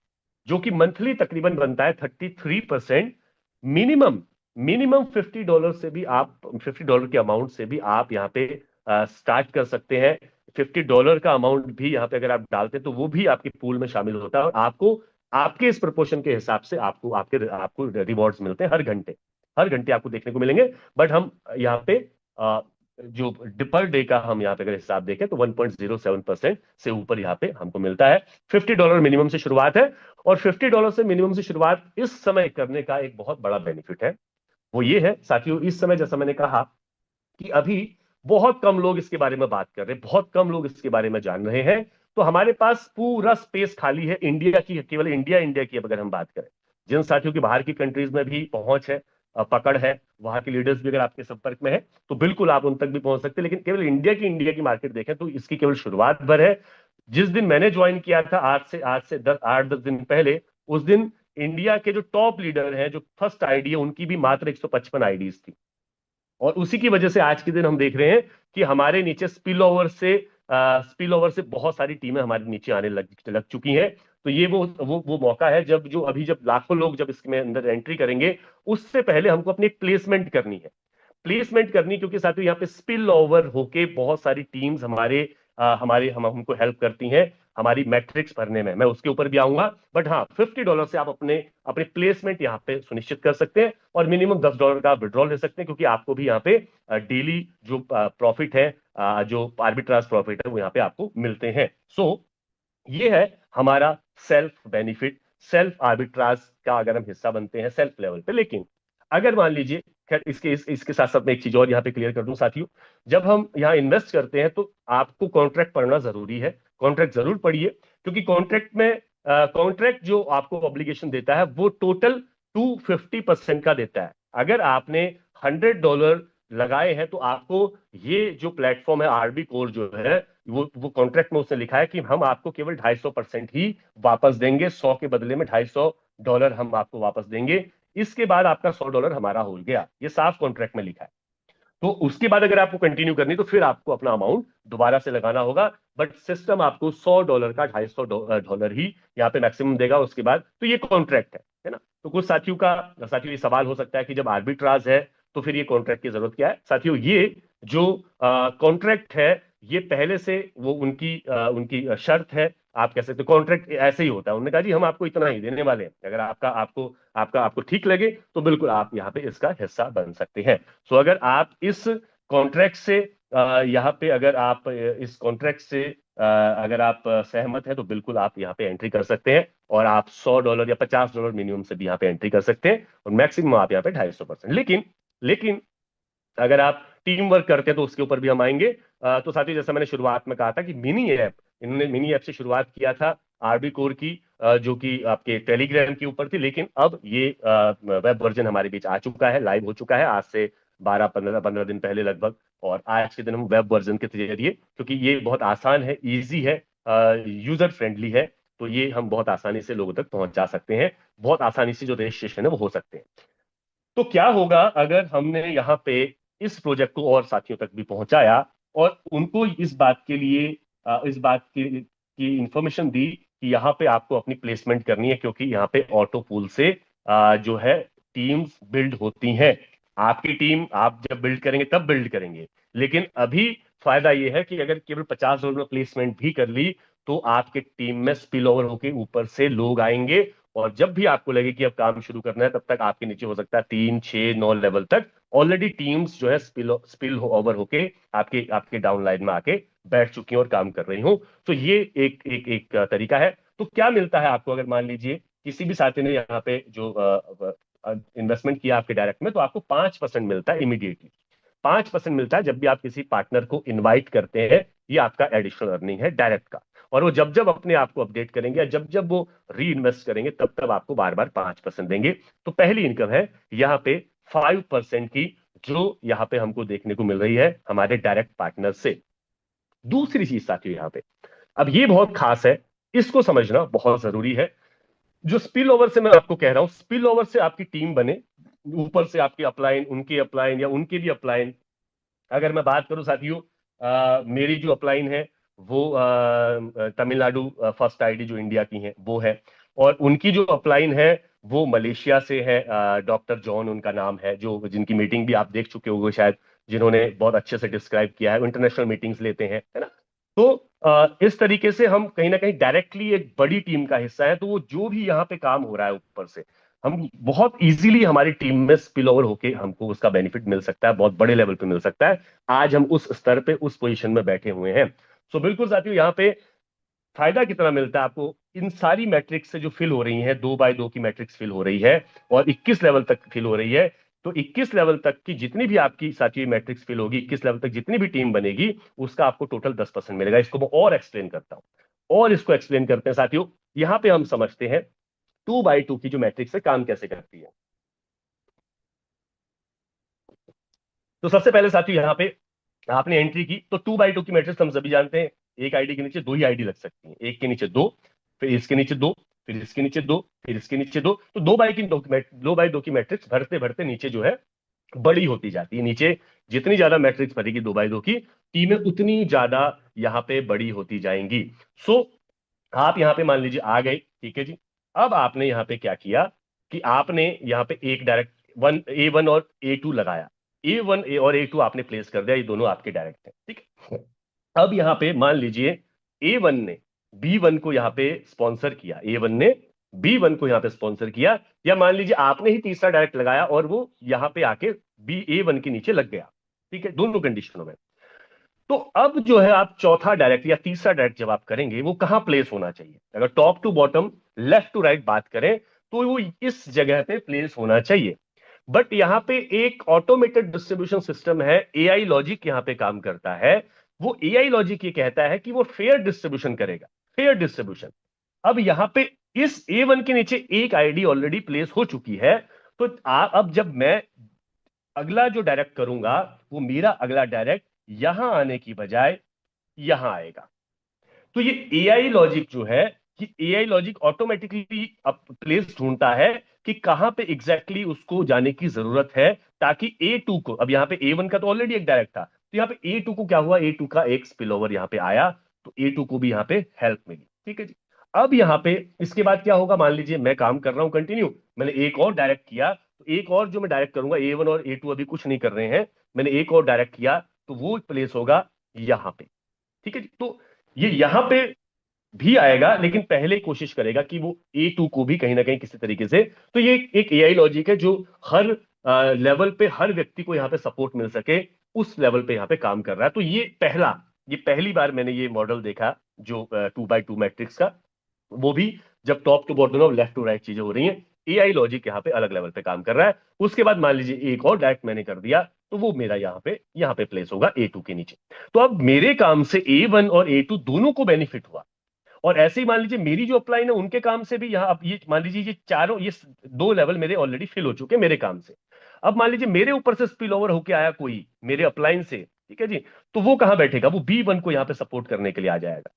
जो कि मंथली तकरीबन बनता है 33%। मिनिमम मिनिमम $50 से भी आप, $50 के अमाउंट से भी आप यहाँ पे स्टार्ट कर सकते हैं। $50 का अमाउंट भी यहाँ पे अगर आप डालते हैं तो वो भी आपके पूल में शामिल होता है, और आपको आपके इस प्रपोर्शन के हिसाब से आपको रिवॉर्ड्स मिलते हैं हर घंटे, हर घंटे आपको देखने को मिलेंगे। बट हम यहाँ पे जो पर डे का हम यहाँ पे अगर हिसाब देखें तो 1.07% से ऊपर यहाँ पे हमको मिलता है। $50 मिनिमम से शुरुआत है। और $50 से मिनिमम से शुरुआत इस समय करने का एक बहुत बड़ा बेनिफिट है, वो ये है साथियों, इस समय जैसा मैंने कहा कि अभी बहुत कम लोग इसके बारे में बात कर रहे हैं, बहुत कम लोग इसके बारे में जान रहे हैं। तो हमारे पास पूरा स्पेस खाली है इंडिया की, केवल इंडिया इंडिया की अगर हम बात करें। जिन साथियों की बाहर की कंट्रीज में भी पहुंच है, पकड़ है, वहां के लीडर्स भी अगर आपके संपर्क में है तो बिल्कुल आप उन तक भी पहुंच सकते हैं। लेकिन केवल इंडिया की मार्केट देखें तो इसकी केवल शुरुआत भर है। जिस दिन मैंने ज्वाइन किया था, आज से 8-10 दिन पहले, उस दिन इंडिया के जो टॉप लीडर हैं, जो फर्स्ट आईडी है, उनकी भी मात्र 155 आईडीज थी। और उसी की वजह से आज के दिन हम देख रहे हैं कि हमारे नीचे स्पिल ओवर से बहुत सारी टीमें हमारे नीचे आने लग चुकी हैं। तो ये वो मौका है जब लाखों लोग जब इसमें अंदर एंट्री करेंगे, उससे पहले हमको अपनी प्लेसमेंट करनी है। प्लेसमेंट करनी, क्योंकि साथियों यहाँ पे स्पिल ओवर होके बहुत सारी टीम्स हमको हेल्प करती हैं हमारी मैट्रिक्स भरने में। मैं उसके ऊपर भी आऊंगा। बट हाँ, $50 से आप अपने अपने प्लेसमेंट यहाँ पे सुनिश्चित कर सकते हैं, और मिनिमम $10 का विड्रॉल ले सकते हैं, क्योंकि आपको भी यहाँ पे डेली जो प्रॉफिट है, जो आर्बिट्राज प्रॉफिट है, वो यहाँ पे आपको मिलते हैं। ये है हमारा सेल्फ बेनिफिट, सेल्फ आर्बिट्राज का अगर हम हिस्सा बनते हैं सेल्फ लेवल पे। लेकिन अगर मान लीजिए, खैर इसके साथ साथ मैं एक चीज और यहाँ पे क्लियर कर दूं साथियों, जब हम यहाँ इन्वेस्ट करते हैं तो आपको कॉन्ट्रैक्ट पढ़ना जरूरी है। कॉन्ट्रैक्ट जरूर पढ़िए, क्योंकि कॉन्ट्रैक्ट जो आपको ऑब्लिगेशन देता है वो टोटल 250% का देता है। अगर आपने $100 लगाए हैं तो आपको ये जो प्लेटफॉर्म है आरबी कोर जो है, वो कॉन्ट्रैक्ट में उसने लिखा है कि हम आपको केवल 250% ही वापस देंगे, 100 के बदले में $250 हम आपको वापस देंगे। इसके बाद आपका $100 हमारा हो गया, ये साफ कॉन्ट्रैक्ट में लिखा है। तो उसके बाद अगर आपको कंटिन्यू करनी तो फिर आपको अपना अमाउंट दोबारा से लगाना होगा। बट सिस्टम आपको $100 का $250 ही यहाँ पे मैक्सिमम देगा उसके बाद। तो ये कॉन्ट्रैक्ट है ना। तो कुछ साथियों ये सवाल हो सकता है कि जब आर्बिट्राज है तो फिर ये कॉन्ट्रैक्ट की जरूरत क्या है। साथियों, ये जो कॉन्ट्रैक्ट है, ये पहले से वो उनकी शर्त है। आप कह सकते हो कॉन्ट्रैक्ट ऐसे ही होता है, उन्होंने कहा जी हम आपको इतना ही देने वाले हैं, अगर आपको ठीक लगे तो बिल्कुल आप यहाँ पे इसका हिस्सा बन सकते हैं। सो अगर आप इस कॉन्ट्रैक्ट से यहाँ पे अगर आप इस कॉन्ट्रैक्ट से अगर आप सहमत हैं तो बिल्कुल आप यहाँ पे एंट्री कर सकते हैं, और आप $100 या $50 मिनिमम से भी यहाँ पे एंट्री कर सकते हैं, और मैक्सिमम आप यहाँ पे 250%। लेकिन अगर आप टीम वर्क करते हैं तो उसके ऊपर भी हम आएंगे। तो साथियों, जैसा मैंने शुरुआत में कहा था कि इन्होंने मिनी ऐप से शुरुआत किया था आरबी कोर की, जो कि आपके टेलीग्राम के ऊपर थी। लेकिन अब ये वेब वर्जन हमारे बीच आ चुका है, लाइव हो चुका है आज से 12-15 दिन पहले लगभग। और आज के दिन हम वेब वर्जन के जरिए, क्योंकि ये बहुत आसान है, इजी है, यूजर फ्रेंडली है, तो ये हम बहुत आसानी से लोगों तक पहुंचा सकते हैं। बहुत आसानी से जो रजिस्ट्रेशन है वो हो सकते हैं। तो क्या होगा अगर हमने यहाँ पे इस प्रोजेक्ट को और साथियों तक भी पहुंचाया, और उनको इस बात की इंफॉर्मेशन दी कि यहाँ पे आपको अपनी प्लेसमेंट करनी है, क्योंकि यहाँ पे ऑटो पूल से जो है टीम्स बिल्ड होती हैं। आपकी टीम आप जब बिल्ड करेंगे तब बिल्ड करेंगे। लेकिन अभी फायदा ये है कि अगर केवल $50 में प्लेसमेंट भी कर ली तो आपके टीम में स्पिल ओवर होके ऊपर से लोग आएंगे, और जब भी आपको लगे कि अब काम शुरू करना है तब तक आपके नीचे हो सकता है 3, 6, 9 लेवल तक ऑलरेडी टीम्स जो है स्पिल ओवर होके आपके आपके डाउन लाइन में आके बैठ चुकी हैं और काम कर रही हूं। तो ये एक एक एक तरीका है। तो क्या मिलता है आपको, अगर मान लीजिए किसी भी साथी ने यहाँ पे जो इन्वेस्टमेंट किया आपके डायरेक्ट में, तो आपको 5% मिलता है इमीडिएटली। 5% मिलता है जब भी आप किसी पार्टनर को इनवाइट करते हैं। ये आपका एडिशनल अर्निंग है डायरेक्ट का। और वो जब जब अपने आप को अपडेट करेंगे या जब जब वो री इन्वेस्ट करेंगे तब तब आपको बार बार 5% देंगे। तो पहली इनकम है यहाँ पे 5% की, जो यहाँ पे हमको देखने को मिल रही है हमारे डायरेक्ट पार्टनर से। दूसरी चीज साथियों यहाँ पे, अब ये बहुत खास है, इसको समझना बहुत जरूरी है। जो स्पिल ओवर से मैं आपको कह रहा हूं, स्पिल ओवर से आपकी टीम बने, ऊपर से आपकी अपलाइन, उनकी अपलाइन या उनके भी अपलाइन। अगर मैं बात करूं साथियों, मेरी जो अपलाइन है वो तमिलनाडु फर्स्ट आईडी जो इंडिया की है वो है। और उनकी जो अपलाइन है वो मलेशिया से है, डॉक्टर जॉन उनका नाम है, जो जिनकी मीटिंग भी आप देख चुके होंगे शायद, जिन्होंने बहुत अच्छे से डिस्क्राइब किया है, इंटरनेशनल मीटिंग्स लेते हैं, है ना। तो इस तरीके से हम कहीं ना कहीं डायरेक्टली एक बड़ी टीम का हिस्सा है। तो वो जो भी यहाँ पे काम हो रहा है ऊपर से, हम बहुत इजीली हमारी टीम में स्पिल ओवर होके हमको उसका बेनिफिट मिल सकता है, बहुत बड़े लेवल पे मिल सकता है। आज हम उस स्तर पे, उस पोजीशन में बैठे हुए हैं। सो बिल्कुल साथियों, यहाँ पे फायदा कितना मिलता है आपको, इन सारी मैट्रिक्स से जो फिल हो रही है, 2 बाय 2 की मैट्रिक्स फिल हो रही है और 21 लेवल तक फिल हो रही है। तो 21 लेवल तक की जितनी भी आपकी साथियों मैट्रिक्स फिल होगी, 21 लेवल तक जितनी भी टीम बनेगी, उसका आपको टोटल 10% मिलेगा। इसको मैं और एक्सप्लेन करता हूं, और इसको एक्सप्लेन करते हैं साथियों। यहां पे हम समझते हैं 2 बाय 2 की जो मैट्रिक्स है काम कैसे करती है। तो सबसे पहले साथियों, यहाँ पे आपने एंट्री की तो 2 बाय 2 की मैट्रिक्स हम सभी जानते हैं, एक आईडी के नीचे दो ही आईडी लग सकती हैं, एक के नीचे दो, फिर इसके नीचे दो, फिर इसके नीचे दो, फिर इसके नीचे दो। तो 2 बाय 2 की मैट्रिक्स भरते भरते नीचे जो है बड़ी होती जाती है। नीचे जितनी ज्यादा मैट्रिक्स भरेगी 2 बाय 2 की, टीमें उतनी ज्यादा यहाँ पे बड़ी होती जाएंगी। सो आप यहाँ पे मान लीजिए आ गए, ठीक है जी। अब आपने यहाँ पे क्या किया कि आपने यहाँ पे एक डायरेक्ट A1 और A2 लगाया। A1 और A2 आपने प्लेस कर दिया, ये दोनों आपके डायरेक्ट हैं, ठीक है। अब यहाँ पे मान लीजिए A1 ने B1 को यहाँ पे स्पॉन्सर किया, A1 ने B1 को यहाँ पे स्पॉन्सर किया, या मान लीजिए आपने ही तीसरा डायरेक्ट लगाया और वो यहाँ पे आके A1 के नीचे लग गया, ठीक है, दोनों कंडीशनों में। तो अब जो है आप चौथा डायरेक्ट या तीसरा डायरेक्ट जब आप करेंगे, वो कहां प्लेस होना चाहिए? अगर top to bottom, left to right बात करें, तो वो इस जगह पे प्लेस होना चाहिए। बट यहां पे एक ऑटोमेटेड डिस्ट्रीब्यूशन सिस्टम है, एआई लॉजिक यहां पे काम करता है। वो एआई लॉजिक ये कहता है कि वो फेयर डिस्ट्रीब्यूशन करेगा, फेयर डिस्ट्रीब्यूशन। अब यहां पे इस A1 के नीचे एक आईडी ऑलरेडी प्लेस हो चुकी है। तो अब जब मैं अगला जो डायरेक्ट करूंगा, वो मेरा अगला डायरेक्ट यहां आने की बजाय यहां आएगा। तो ये एआई लॉजिक जो है, कि एआई लॉजिक ऑटोमेटिकली प्लेस ढूंढता है कि कहां पे एग्जैक्टली उसको जाने की जरूरत है, ताकि A2 को, अब यहां पे A1 का तो ऑलरेडी एक डायरेक्ट था, तो यहां पे A2 को क्या हुआ, A2 का एक स्पिल ओवर यहां पे आया, तो A2 को भी यहां पे हेल्प मिली, ठीक है जी। अब यहां पे इसके बाद क्या होगा, मान लीजिए मैं काम कर रहा हूं कंटिन्यू, मैंने एक और डायरेक्ट किया, तो एक और जो मैं डायरेक्ट करूंगा, A1 और A2 अभी कुछ नहीं कर रहे हैं, मैंने एक और डायरेक्ट किया, तो वो प्लेस होगा यहां पे, ठीक है जी। तो ये यहां पे भी आएगा, लेकिन पहले कोशिश करेगा कि वो A2 को भी कहीं ना कहीं किसी तरीके से। तो ये एक एआई लॉजिक है जो हर लेवल पे हर व्यक्ति को यहाँ पे सपोर्ट मिल सके, उस लेवल पे यहाँ पे काम कर रहा है। तो ये पहली बार मैंने ये मॉडल देखा, जो 2 बाय 2 मैट्रिक्स का, वो भी जब टॉप टू बॉटम और लेफ्ट टू राइट चीजें हो रही हैं, एआई लॉजिक यहाँ पे अलग लेवल पे काम कर रहा है। उसके बाद मान लीजिए एक और डायरेक्ट मैंने कर दिया, तो वो मेरा यहाँ पे प्लेस होगा A2 के नीचे। तो अब मेरे काम से A1 और A2 दोनों को बेनिफिट हुआ। और ऐसे ही मान लीजिए मेरी जो अपलाइन है, उनके काम से भी यहाँ, अब ये मान लीजिए ये चारों, ये दो लेवल मेरे ऑलरेडी फिल हो चुके हैं मेरे काम से। अब मान लीजिए मेरे ऊपर से स्पिल ओवर होके आया कोई मेरे अपलाइन से, ठीक है जी, तो वो कहां बैठेगा, वो B1 को यहाँ पे सपोर्ट करने के लिए आ जाएगा,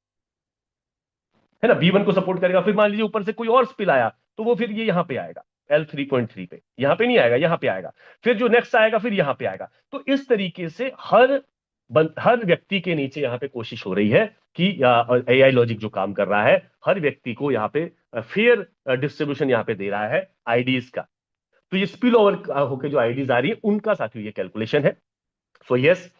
है ना, B1 को सपोर्ट करेगा। फिर मान लीजिए ऊपर से कोई और स्पिल आया, तो वो फिर ये यहाँ पे आएगा L3.3 पे, यहाँ पे नहीं आएगा, यहाँ पे आएगा। फिर जो नेक्स्ट आएगा फिर यहाँ पे आएगा। तो इस तरीके से हर व्यक्ति के नीचे यहाँ पे कोशिश हो रही है कि एआई लॉजिक जो काम कर रहा है, हर व्यक्ति को यहाँ पे फेयर डिस्ट्रीब्यूशन यहाँ पे दे रहा है आईडीज का। तो ये स्पिल ओवर होकर जो आईडीज आ रही है, उनका साथियों ये कैलकुलेशन है। सो यस,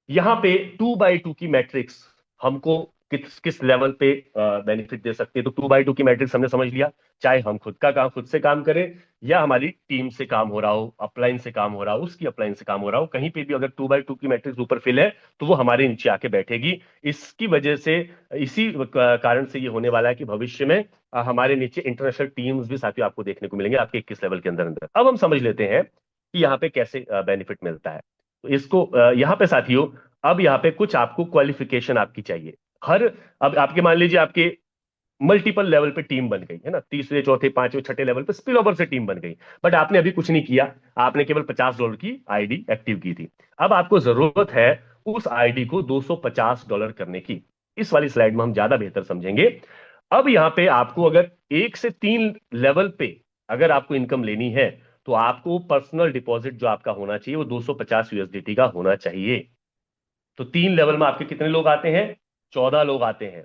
यहाँ पे 2 बाय 2 की मैट्रिक्स हमको किस किस लेवल पे बेनिफिट दे सकती है। तो 2 बाय 2 की मैट्रिक्स हमने समझ लिया, चाहे हम खुद का काम खुद से काम करें, या हमारी टीम से काम हो रहा हो, अपलाइन से काम हो रहा हो, उसकी अपलाइन से काम हो रहा हो, कहीं पे भी अगर 2 बाय 2 की मैट्रिक्स ऊपर फिल है, तो वो हमारे नीचे आके बैठेगी। इसकी वजह से, इसी कारण से ये होने वाला है कि भविष्य में हमारे नीचे इंटरनेशनल टीम्स भी साथियों आपको देखने को मिलेंगे आपके 21 लेवल के अंदर अंदर। अब हम समझ लेते हैं कि यहाँ पे कैसे बेनिफिट मिलता है। तो इसको यहाँ पे साथियों, अब यहाँ पे कुछ आपको क्वालिफिकेशन आपकी चाहिए। हर अब आपके मान लीजिए आपके मल्टीपल लेवल पे टीम बन गई है ना, तीसरे चौथे पांचवें छठे लेवल पे स्पिल ओवर से टीम बन गई, बट आपने अभी कुछ नहीं किया, आपने केवल $50 की आईडी एक्टिव की थी। अब आपको जरूरत है उस आईडी को $250 करने की। इस वाली स्लाइड में हम ज्यादा बेहतर समझेंगे। अब यहाँ पे आपको अगर 1 से 3 लेवल पे अगर आपको इनकम लेनी है, तो आपको पर्सनल डिपॉजिट जो आपका होना चाहिए वो $250 का होना चाहिए। तो 3 लेवल में आपके कितने लोग आते हैं? 14 लोग आते हैं।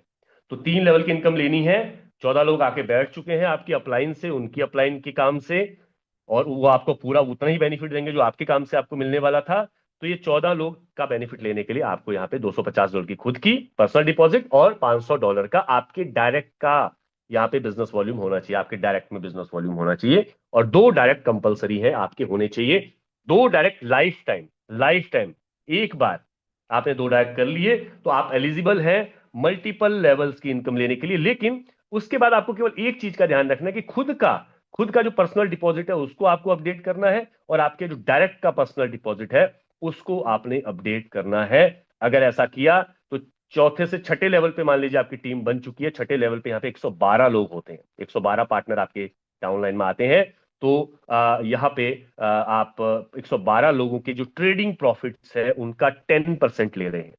तो 3 लेवल की इनकम लेनी है, 14 लोग आके बैठ चुके हैं आपकी अपलाइन से, उनकी अपलाइन के काम से, और वो आपको पूरा उतना ही बेनिफिट देंगे जो आपके काम से आपको मिलने वाला था। तो ये 14 लोग का बेनिफिट लेने के लिए आपको यहाँ पे $250 की खुद की पर्सनल डिपॉजिट और $500 का आपके डायरेक्ट का, यहाँ पे बिजनेस वॉल्यूम होना चाहिए, आपके डायरेक्ट में बिजनेस वॉल्यूम होना चाहिए। और 2 डायरेक्ट कंपलसरी है आपके होने चाहिए, 2 direct life time, life time. एक बार आपने 2 डायरेक्ट कर लिए तो आप एलिजिबल हैं मल्टीपल लेवल्स की इनकम लेने के लिए। लेकिन उसके बाद आपको केवल एक चीज का ध्यान रखना है कि खुद का जो पर्सनल डिपॉजिट है उसको आपको अपडेट करना है, और आपके जो डायरेक्ट का पर्सनल डिपॉजिट है उसको आपने अपडेट करना है। अगर ऐसा किया तो चौथे से छठे लेवल पे मान लीजिए आपकी टीम बन चुकी है, छठे लेवल पे यहाँ पे 112 लोग होते हैं, 112 पार्टनर आपके डाउनलाइन में आते हैं। तो यहाँ पे आप 112 लोगों के जो ट्रेडिंग प्रॉफिट्स है उनका 10% ले रहे हैं।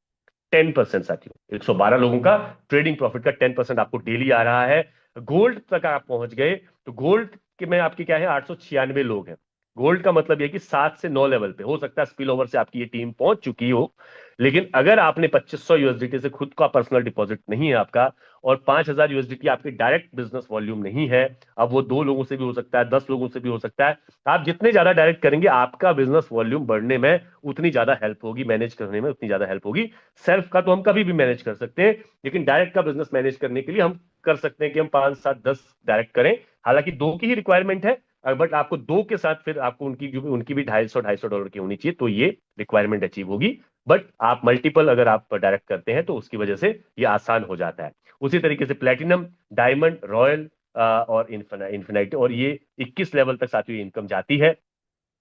10% साथियों, 112 लोगों का ट्रेडिंग प्रॉफिट का 10% आपको डेली आ रहा है। गोल्ड तक आप पहुंच गए तो गोल्ड के में आपके क्या है, 896 लोग हैं। गोल्ड का मतलब यह कि 7 से 9 लेवल पे हो सकता है स्पिल ओवर से आपकी ये टीम पहुंच चुकी हो। लेकिन अगर आपने 2500 यूएसडीटी से खुद का पर्सनल डिपॉजिट नहीं है आपका, और 5000 यूएसडीटी आपके डायरेक्ट बिजनेस वॉल्यूम नहीं है, अब वो 2 लोगों से भी हो सकता है, 10 लोगों से भी हो सकता है। आप जितने ज्यादा डायरेक्ट करेंगे आपका बिजनेस वॉल्यूम बढ़ने में उतनी ज्यादा हेल्प होगी, मैनेज करने में उतनी ज्यादा हेल्प होगी। सेल्फ का तो हम कभी भी मैनेज कर सकते हैं, लेकिन डायरेक्ट का बिजनेस मैनेज करने के लिए हम कर सकते हैं कि हम 5 7 10 डायरेक्ट करें। हालांकि 2 की ही रिक्वायरमेंट है, बट आपको 2 के साथ फिर आपको उनकी भी $250 की होनी चाहिए, तो ये रिक्वायरमेंट अचीव होगी। बट आप मल्टीपल अगर आप डायरेक्ट करते हैं तो उसकी वजह से ये आसान हो जाता है। उसी तरीके से प्लेटिनम, डायमंड, रॉयल और इन्फिनाइट, और ये 21 लेवल तक साथियों इनकम जाती है।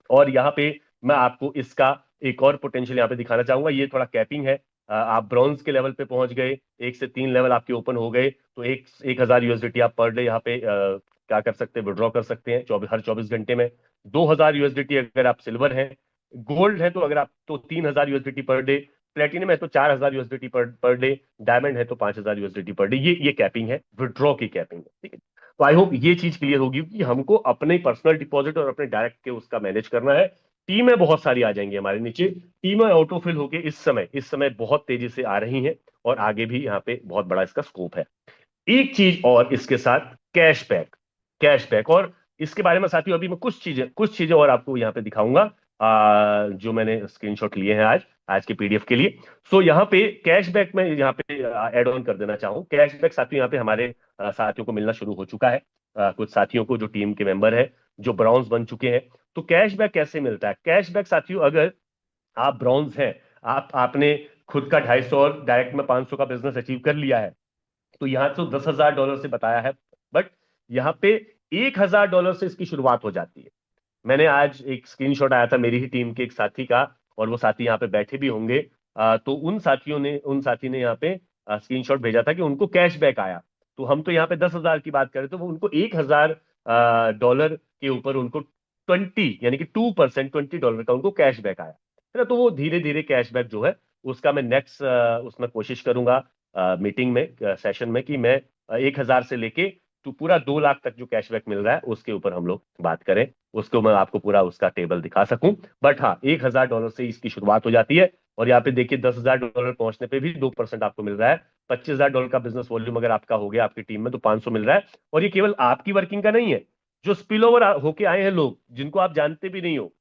और यहाँ पे मैं आपको इसका एक और पोटेंशियल यहाँ पे दिखाना चाहूंगा, ये थोड़ा कैपिंग है। आप ब्रॉन्ज के लेवल पे पहुंच गए, 1 से 3 लेवल आपके ओपन हो गए, तो 1000 यूएसडीटी आप पर डे यहाँ पे क्या कर सकते हैं, विड्रॉ कर सकते हैं हर 24 घंटे में। 2000 यूएसडीटी अगर आप सिल्वर हैं, गोल्ड है तो अगर आप तो 3000 यूएसडीटी पर डे, प्लेटिनम है तो 4000 यूएसडीटी पर डे, डायमंड है तो 5000 यूएसडीटी पर डे। ये कैपिंग है, विड्रॉ की कैपिंग है, ठीक है। तो आई होप ये चीज क्लियर होगी कि हमको अपने पर्सनल डिपॉजिट और अपने डायरेक्ट के उसका मैनेज करना है। टीमें बहुत सारी आ जाएंगी हमारे नीचे, टीमें ऑटोफिल होके इस समय बहुत तेजी से आ रही हैं, और आगे भी यहाँ पे बहुत बड़ा इसका स्कोप है। एक चीज और इसके साथ, कैशबैक। कैशबैक और इसके बारे में साथियों अभी मैं कुछ चीजें और आपको यहाँ पे दिखाऊंगा, जो मैंने स्क्रीनशॉट लिए हैं आज के पीडीएफ के लिए। सो यहाँ पे कैशबैक में यहाँ पे ऐड ऑन कर देना चाहूँ, कैशबैक साथियों यहाँ पे हमारे साथियों को मिलना शुरू हो चुका है। कुछ साथियों को जो टीम के मेंबर है जो ब्राउन्स बन चुके हैं। तो कैशबैक कैसे मिलता है? कैशबैक साथियों, अगर आप ब्रॉन्ज हैं, आपने खुद का 250 और डायरेक्ट में 500 का बिजनेस अचीव कर लिया है, तो यहां तो $10,000 से बताया है, बट यहाँ पे $1,000 से इसकी शुरुआत हो जाती है। मैंने आज एक स्क्रीनशॉट आया था मेरी ही टीम के एक साथी का, और वो साथी यहाँ पे बैठे भी होंगे। तो उन साथी ने यहाँ पे स्क्रीनशॉट भेजा था कि उनको कैशबैक आया। तो हम तो यहाँ पे 10,000 की बात करें, तो वो उनको $1,000 के ऊपर उनको 20 यानी कि 2%, $20 का उनको कैशबैक आया, है ना। तो वो धीरे धीरे कैशबैक जो है उसका मैं नेक्स्ट उसमें कोशिश करूंगा मीटिंग में, सेशन में, कि मैं 1,000 से लेके तो पूरा 2 लाख तक जो कैशबैक मिल रहा है उसके ऊपर हम लोग बात करें, उसको मैं आपको पूरा उसका टेबल दिखा सकूं। बट हाँ, $1,000 से इसकी शुरुआत हो जाती है, और यहाँ पे देखिए $10,000 पहुंचने पे भी 2% आपको मिल रहा है। $25,000 का बिजनेस वॉल्यूम अगर आपका हो गया आपकी टीम में तो 500 मिल रहा है। और ये केवल आपकी वर्किंग का नहीं है, जो स्पिल ओवर होके आए हैं लोग जिनको आप जानते भी नहीं हो,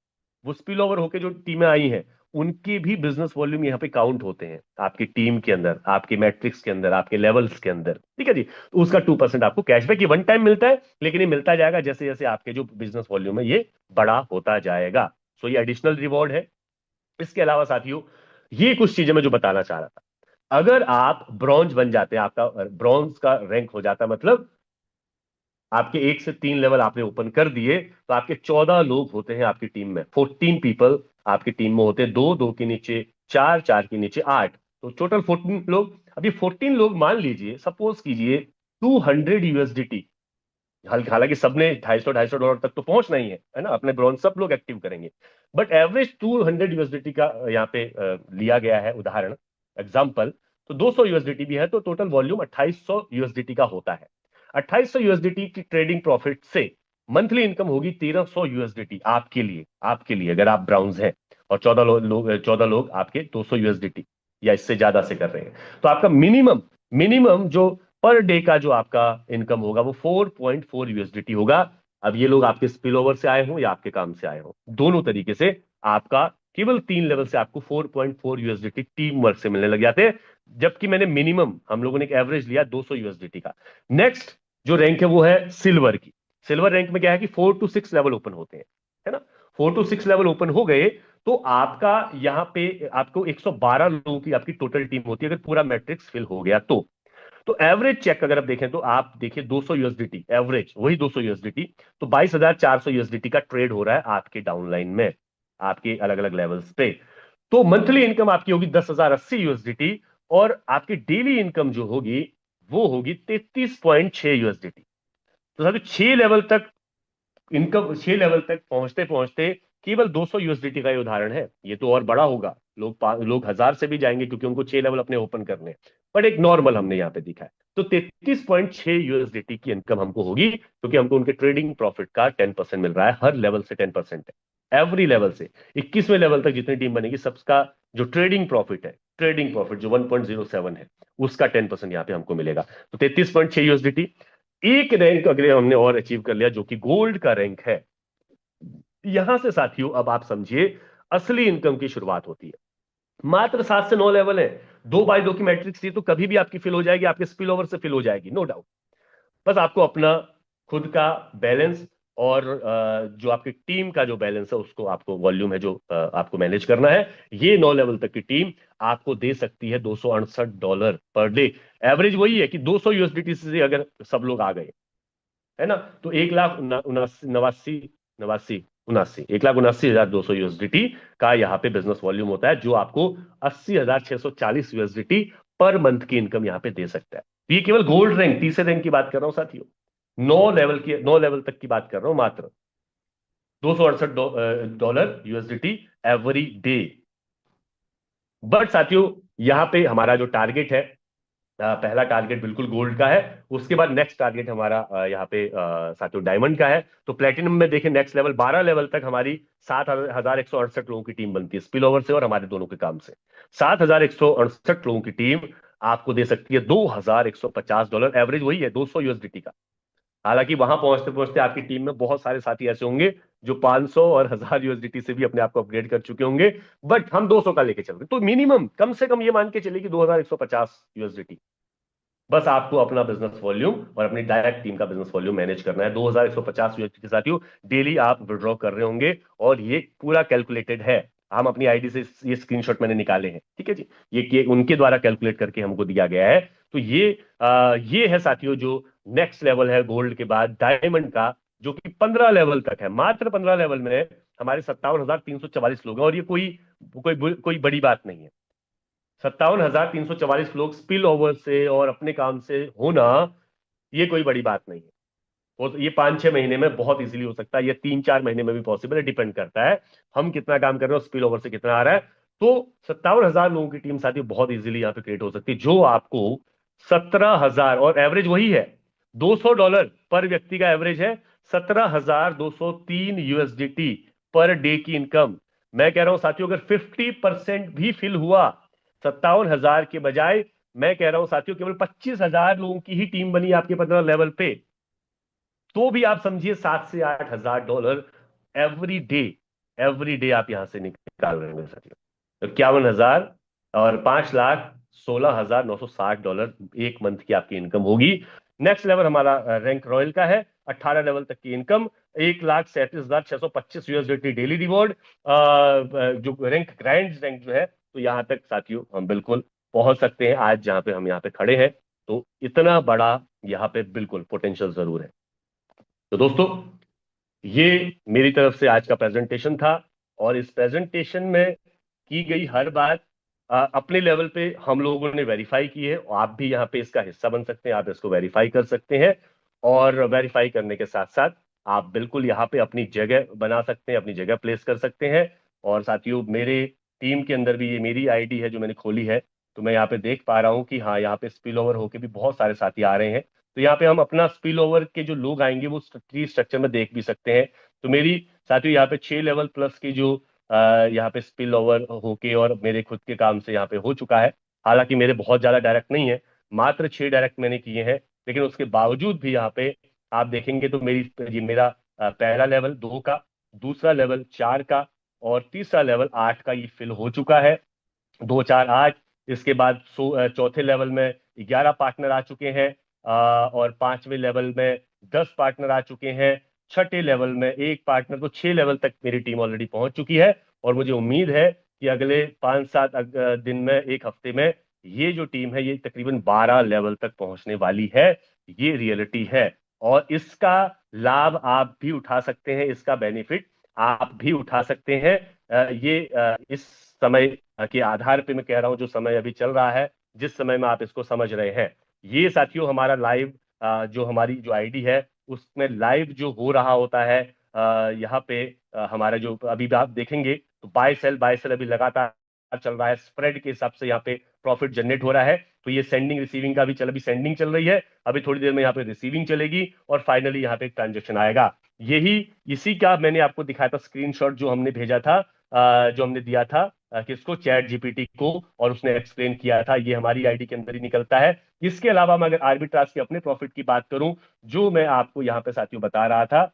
वो स्पिल ओवर होके जो टीमें आई हैं उनके भी बिजनेस वॉल्यूम यहाँ पे काउंट होते हैं आपकी टीम के अंदर, आपके मैट्रिक्स के अंदर, आपके लेवल्स के अंदर, ठीक है जी। तो उसका 2% आपको कैशबैक ये वन टाइम मिलता है, लेकिन ये मिलता जाएगा जैसे जैसे आपके जो बिजनेस वॉल्यूम है ये बड़ा होता जाएगा। सो ये एडिशनल रिवॉर्ड है। इसके अलावा साथियों, ये कुछ चीजें मैं जो बताना चाह रहा था, अगर आप ब्रॉन्ज बन जाते हैं, आपका ब्रॉन्ज का रैंक हो जाता, मतलब आपके 1 से 3 लेवल आपने ओपन कर दिए, तो आपके 14 लोग होते हैं आपकी टीम में, 14 पीपल आपकी टीम में होते हैं, दो दो के नीचे चार, चार के नीचे 8, तो टोटल 14 लोग। अभी 14 लोग मान लीजिए, सपोज कीजिए 200 यूएसडीटी, हालांकि सबने $250 तक तो पहुंचना ही है ना, अपने ब्रॉन्ज सब लोग एक्टिव करेंगे, बट एवरेज 200 यूएसडीटी का यहाँ पे लिया गया है उदाहरण, एग्जाम्पल। तो 200 यूएसडीटी भी है, तो टोटल वॉल्यूम 2800 यूएसडीटी का होता है। 2800 यूएसडीटी की ट्रेडिंग प्रॉफिट से मंथली इनकम होगी 1300 यूएसडीटी आपके लिए अगर आप ब्राउन्स हैं, और 14 लोग आपके 200 यूएसडीटी या इससे ज्यादा से कर रहे हैं, तो आपका मिनिमम जो पर डे का जो आपका इनकम होगा वो 4.4 यूएसडीटी होगा। अब ये लोग आपके स्पिल ओवर से आए हों या आपके काम से आए हों, दोनों तरीके से आपका केवल 3 लेवल से आपको 4.4 यूएसडीटी टीम वर्क से मिलने लग जाते हैं। जबकि मैंने मिनिमम, हम लोगों ने एक एवरेज लिया 200 यूएसडीटी का। नेक्स्ट, जो रैंक है वो है सिल्वर की। सिल्वर रैंक में क्या है कि 4 to 6 लेवल ओपन होते हैं, है ना। 4 to 6 लेवल ओपन हो गए तो आपका यहाँ पे आपको 112 लोगों की आपकी टोटल टीम होती है, अगर पूरा मैट्रिक्स फिल हो गया तो एवरेज चेक अगर आप देखें तो आप देखिए 200 यूएसडीटी एवरेज, वही 200 यूएसडीटी, तो 22,400 यूएसडीटी का ट्रेड हो रहा है आपके डाउनलाइन में, आपके अलग अलग लेवल्स पे। तो मंथली इनकम आपकी होगी 10,080 यूएसडीटी, और आपकी डेली इनकम जो होगी वो होगी 33.6 यूएसडीटी। तो साथियों 6 लेवल तक इनकम, 6 लेवल तक पहुंचते पहुंचते केवल 200 यूएसडीटी का ये उदाहरण है। ये तो और बड़ा होगा, लोग 1,000 से भी जाएंगे क्योंकि उनको 6 लेवल अपने ओपन करने हैं। बट एक नॉर्मल हमने यहाँ पे दिखा है। तो 33.6 यूएसडीटी की इनकम हमको होगी, क्योंकि हमको उनके ट्रेडिंग प्रॉफिट का 10% मिल रहा है, हर लेवल से 10% है, एवरी लेवल से। 21वें लेवल तक जितनी टीम बनेगी सबका जो ट्रेडिंग प्रॉफिट जो 1.07 है, उसका 10% यहाँ पे हमको मिलेगा। तो 33.6 यूएसडीटी। एक रैंक अगर हमने और अचीव कर लिया जो कि गोल्ड का रैंक है, यहां से साथियों अब आप समझिए असली इनकम की शुरुआत होती है। मात्र 7 से 9 लेवल है, 2x2 की मैट्रिक्स थी, तो कभी भी आपकी फिल हो जाएगी, आपके स्पिल ओवर से फिल हो जाएगी, नो डाउट। बस आपको अपना खुद का बैलेंस और जो आपकी टीम का जो बैलेंस है उसको, आपको वॉल्यूम है जो आपको मैनेज करना है। ये 9 लेवल तक की टीम आपको दे सकती है $268 पर डे। एवरेज वही है कि 200 यूएसडीटी से अगर सब लोग आ गए, है ना, तो 1,79 नवासी नवासी उनासी 1,79,200 यूएसडीटी का यहाँ पे बिजनेस वॉल्यूम होता है, जो आपको 80,640 यूएसडीटी पर मंथ की इनकम यहाँ पे दे सकता है। तो ये केवल गोल्ड रैंक, तीसरे रैंक की बात कर रहा हूं साथियों। 9 लेवल तक की बात कर रहा हूं, मात्र $268 यूएसडीटी एवरी डे। बट साथियों यहाँ पे हमारा जो टारगेट है, पहला टारगेट बिल्कुल गोल्ड का है। उसके बाद नेक्स्ट टारगेट हमारा यहाँ पे साथियों डायमंड का है। तो प्लेटिनम में देखें नेक्स्ट लेवल 12 लेवल तक हमारी 7,168 लोगों की टीम बनती है स्पिल ओवर से और हमारे दोनों के काम से। 7,168 लोगों की टीम आपको दे सकती है $2,150, एवरेज वही है 200 यूएसडीटी का। हालांकि वहां पहुंचते पहुंचते आपकी टीम में बहुत सारे साथी ऐसे होंगे जो 500 और 1,000 यूएसडीटी से भी अपने आप को अपग्रेड कर चुके होंगे। बट हम 200 का लेके चल रहे, तो मिनिमम कम से कम ये मान के चलिए कि 2,150 यूएसडीटी। बस आपको अपना बिजनेस वॉल्यूम और अपनी डायरेक्ट टीम का बिजनेस वॉल्यूम मैनेज करना है। 2,150 यूएसडी के साथियों डेली आप विड्रॉ कर रहे होंगे, और ये पूरा कैलकुलेटेड है। हम अपनी आईडी से ये स्क्रीनशॉट मैंने निकाले हैं, ठीक है जी। ये उनके द्वारा कैलकुलेट करके हमको दिया गया है। तो ये है साथियों जो नेक्स्ट लेवल है गोल्ड के बाद डायमंड का, जो कि 15 लेवल तक है। मात्र 15 लेवल में हमारे 57,344 लोग हैं, और ये कोई बड़ी बात नहीं है। 57,344 लोग स्पिल ओवर से और अपने काम से होना, ये कोई बड़ी बात नहीं है। और ये 5-6 महीने में बहुत इजीली हो सकता है, ये 3-4 महीने में भी पॉसिबल है, डिपेंड करता है हम कितना काम कर रहे हो, स्पिल ओवर से कितना आ रहा है। तो 57,000 लोगों की टीम साथी बहुत इजीली यहाँ पे क्रिएट हो सकती है, जो आपको 17,000, और एवरेज वही है $200 पर व्यक्ति का एवरेज है, 17,203 यूएसडीटी पर डे की इनकम। मैं कह रहा हूं साथियों अगर 50% भी फिल हुआ 57,000 के बजाय, मैं कह रहा हूं साथियों केवल 25,000 लोगों की ही टीम बनी आपके 15 लेवल पे, तो भी आप समझिए $7,000 से 8,000 एवरी डे आप यहां से निकाल रहे हैं साथियों। 51,000 और $5,16,960 एक मंथ की आपकी इनकम होगी। नेक्स्ट लेवल हमारा रैंक रॉयल का है, 18 लेवल तक की इनकम, 1,37,625 यूएसडीटी डेली रिवॉर्ड। जो रैंक ग्रैंड रैंक जो है, तो यहां तक साथियों हम बिल्कुल पहुंच सकते हैं आज जहां पे हम यहाँ पे खड़े हैं। तो इतना बड़ा यहाँ पे बिल्कुल पोटेंशियल जरूर है। तो दोस्तों ये मेरी तरफ से आज का प्रेजेंटेशन था, और इस प्रेजेंटेशन में की गई हर बात अपने लेवल पे हम लोगों ने वेरीफाई की है, और आप भी यहाँ पे इसका हिस्सा बन सकते हैं, आप इसको वेरीफाई कर सकते हैं। और वेरीफाई करने के साथ साथ आप बिल्कुल यहाँ पे अपनी जगह बना सकते हैं, अपनी जगह प्लेस कर सकते हैं। और साथियों मेरे टीम के अंदर भी ये मेरी आईडी है जो मैंने खोली है, तो मैं यहाँ पे देख पा रहा हूँ कि हाँ यहाँ पे स्पिल ओवर होके भी बहुत सारे साथी आ रहे हैं। तो यहाँ पे हम अपना स्पिल ओवर के जो लोग आएंगे वो ट्री स्ट्रक्चर में देख भी सकते हैं। तो मेरी साथियों यहाँ पे 6 लेवल प्लस की जो यहाँ पे स्पिल ओवर होके और मेरे खुद के काम से यहाँ पे हो चुका है। हालांकि मेरे बहुत ज्यादा डायरेक्ट नहीं है, मात्र 6 डायरेक्ट मैंने किए हैं, लेकिन उसके बावजूद भी यहाँ पे आप देखेंगे तो मेरा पहला लेवल 2 का, दूसरा लेवल 4 का, और तीसरा लेवल 8 का ये फिल हो चुका है। 2, 4, 8। इसके बाद चौथे लेवल में 11 पार्टनर आ चुके हैं। और 5वें लेवल में 10 पार्टनर आ चुके हैं। छठे लेवल में एक पार्टनर, तो 6 लेवल तक मेरी टीम ऑलरेडी पहुंच चुकी है। और मुझे उम्मीद है कि अगले 5-7 दिन में, एक हफ्ते में, ये जो टीम है ये तकरीबन 12 लेवल तक पहुंचने वाली है। ये रियलिटी है और इसका लाभ आप भी उठा सकते हैं, इसका बेनिफिट आप भी उठा सकते हैं। इस समय के आधार पे मैं कह रहा हूं, जो समय अभी चल रहा है, जिस समय में आप इसको समझ रहे हैं, ये साथियों हमारा लाइव, जो हमारी जो आईडी है उसमें लाइव जो हो रहा होता है, यहाँ पे हमारा जो अभी भी आप देखेंगे तो बाय सेल अभी लगातार चल रहा है। स्प्रेड के हिसाब से यहाँ पे प्रॉफिट जनरेट हो रहा है। तो ये सेंडिंग रिसीविंग का भी अभी सेंडिंग चल रही है, अभी थोड़ी देर में यहाँ पे रिसीविंग चलेगी और फाइनली यहाँ पे एक ट्रांजेक्शन आएगा। यही इसी का मैंने आपको दिखाया था स्क्रीनशॉट, जो हमने भेजा था, जो हमने दिया था किसको, चैट जीपीटी को, और उसने एक्सप्लेन किया था। ये हमारी आईडी के अंदर ही निकलता है। इसके अलावा मैं अगर आर्बिट्राज के अपने प्रॉफिट की बात करूं, जो मैं आपको यहाँ पे साथियों बता रहा था,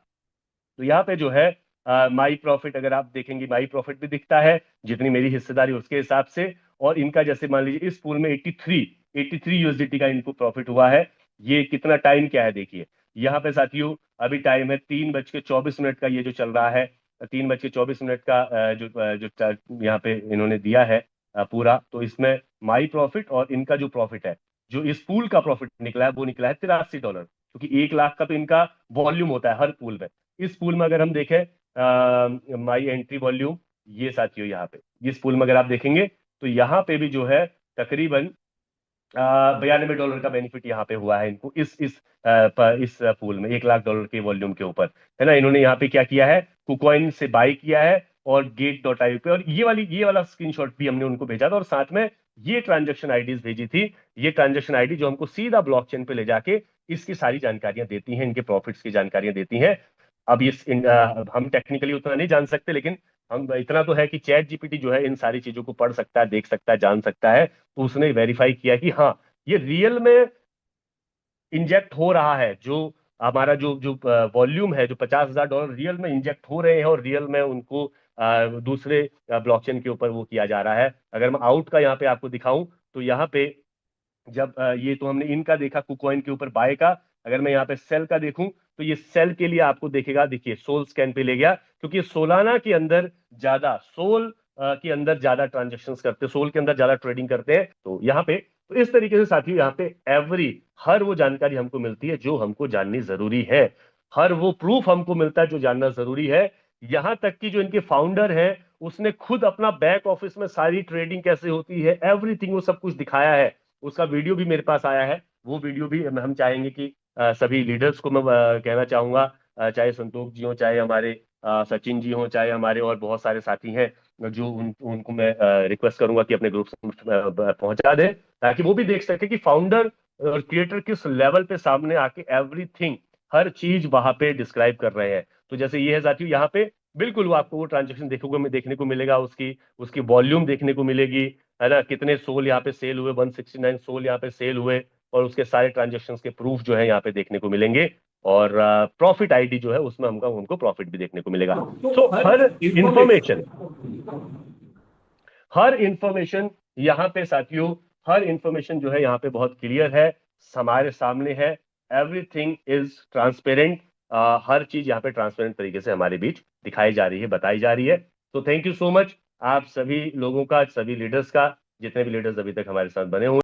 तो यहाँ पे जो है माई प्रॉफिट, अगर आप देखेंगे माई प्रॉफिट भी दिखता है, जितनी मेरी हिस्सेदारी उसके हिसाब से। और इनका जैसे मान लीजिए इस पूल में 83 यूएसडीटी का इनको प्रॉफिट हुआ है। ये कितना टाइम क्या है देखिए, यहाँ पे साथियों अभी टाइम है 3:24 का, ये जो चल रहा है 3:24 का, जो यहाँ पे इन्होंने दिया है पूरा। तो इसमें माई प्रॉफिट और इनका जो प्रॉफिट है, जो इस पूल का प्रॉफिट निकला है, वो निकला है $83, क्योंकि 1 लाख का तो इनका वॉल्यूम होता है हर पूल में। इस पूल में अगर हम देखें माई एंट्री वॉल्यूम, ये साथियों यहाँ पे इस पूल में अगर आप देखेंगे तो यहाँ पे भी जो है तकरीबन $92 का बेनिफिट यहाँ पे हुआ है इनको, इस पूल में $1 लाख के वॉल्यूम के ऊपर, है ना। इन्होंने यहाँ पे क्या किया है, कुकॉइन से बाय किया है और गेट.io पे, और ये वाला स्क्रीनशॉट भी हमने उनको भेजा था, और साथ में ये ट्रांजेक्शन आईडीज भेजी थी। ये ट्रांजेक्शन आईडी जो हमको सीधा ब्लॉकचेन पे ले जाके इसकी सारी जानकारियां देती हैं, इनके प्रॉफिट्स की जानकारियां देती हैं। अब हम टेक्निकली उतना नहीं जान सकते, लेकिन हम इतना तो है कि चैट जीपीटी जो है इन सारी चीजों को पढ़ सकता है, देख सकता है, जान सकता है। तो उसने वेरीफाई किया कि हाँ, ये रियल में इंजेक्ट हो रहा है। जो हमारा जो जो वॉल्यूम है, जो $50,000 रियल में इंजेक्ट हो रहे हैं, और रियल में उनको दूसरे ब्लॉकचेन के ऊपर वो किया जा रहा है। अगर मैं आउट का यहाँ पे आपको दिखाऊं, तो यहाँ पे जब ये तो हमने इनका देखा कुकॉइन के ऊपर बाय का, अगर मैं यहाँ पे सेल का देखूं, तो ये सेल के लिए आपको देखेगा, देखिए सोल स्कैन पे ले गया, क्योंकि सोलाना के अंदर ज्यादा, सोल के अंदर ज्यादा ट्रांजेक्शन करते हैं, सोल के अंदर ज्यादा ट्रेडिंग करते हैं। तो यहाँ पे, तो इस तरीके से साथियों यहाँ पे हर वो जानकारी हमको मिलती है जो हमको जाननी जरूरी है। हर वो प्रूफ हमको मिलता है जो जानना जरूरी है। यहां तक कि जो इनके फाउंडर है, उसने खुद अपना बैक ऑफिस में सारी ट्रेडिंग कैसे होती है, एवरीथिंग, वो सब कुछ दिखाया है। उसका वीडियो भी मेरे पास आया है। वो वीडियो भी हम चाहेंगे कि सभी लीडर्स को मैं कहना चाहूंगा, चाहे संतोष जी हो, चाहे हमारे सचिन जी हो, चाहे हमारे और बहुत सारे साथी हैं, जो उनको मैं रिक्वेस्ट करूंगा कि अपने ग्रुप में पहुंचा दें, ताकि वो भी देख सके कि फाउंडर और क्रिएटर किस लेवल पे सामने आके एवरीथिंग, हर चीज वहां पे डिस्क्राइब कर रहे हैं। तो जैसे ये है साथियों, यहाँ पे बिल्कुल वो आपको वो ट्रांजेक्शन देखने को मिलेगा, उसकी उसकी वॉल्यूम देखने को मिलेगी, है ना। कितने सोल यहाँ पे सेल हुए, 169 सोल यहाँ पे सेल हुए, और उसके सारे ट्रांजेक्शन के प्रूफ जो है यहाँ पे देखने को मिलेंगे। और प्रॉफिट आईडी जो है उसमें हमको उनको प्रॉफिट भी देखने को मिलेगा। तो सो हर इंफॉर्मेशन। हर इंफॉर्मेशन यहाँ पे साथियों, हर इंफॉर्मेशन जो है यहाँ पे बहुत क्लियर है, हमारे सामने है। Everything is transparent. हर चीज यहाँ पे ट्रांसपेरेंट तरीके से हमारे बीच दिखाई जा रही है, बताई जा रही है। तो थैंक यू सो मच आप सभी लोगों का, सभी लीडर्स का, जितने भी लीडर्स अभी तक हमारे साथ बने हुए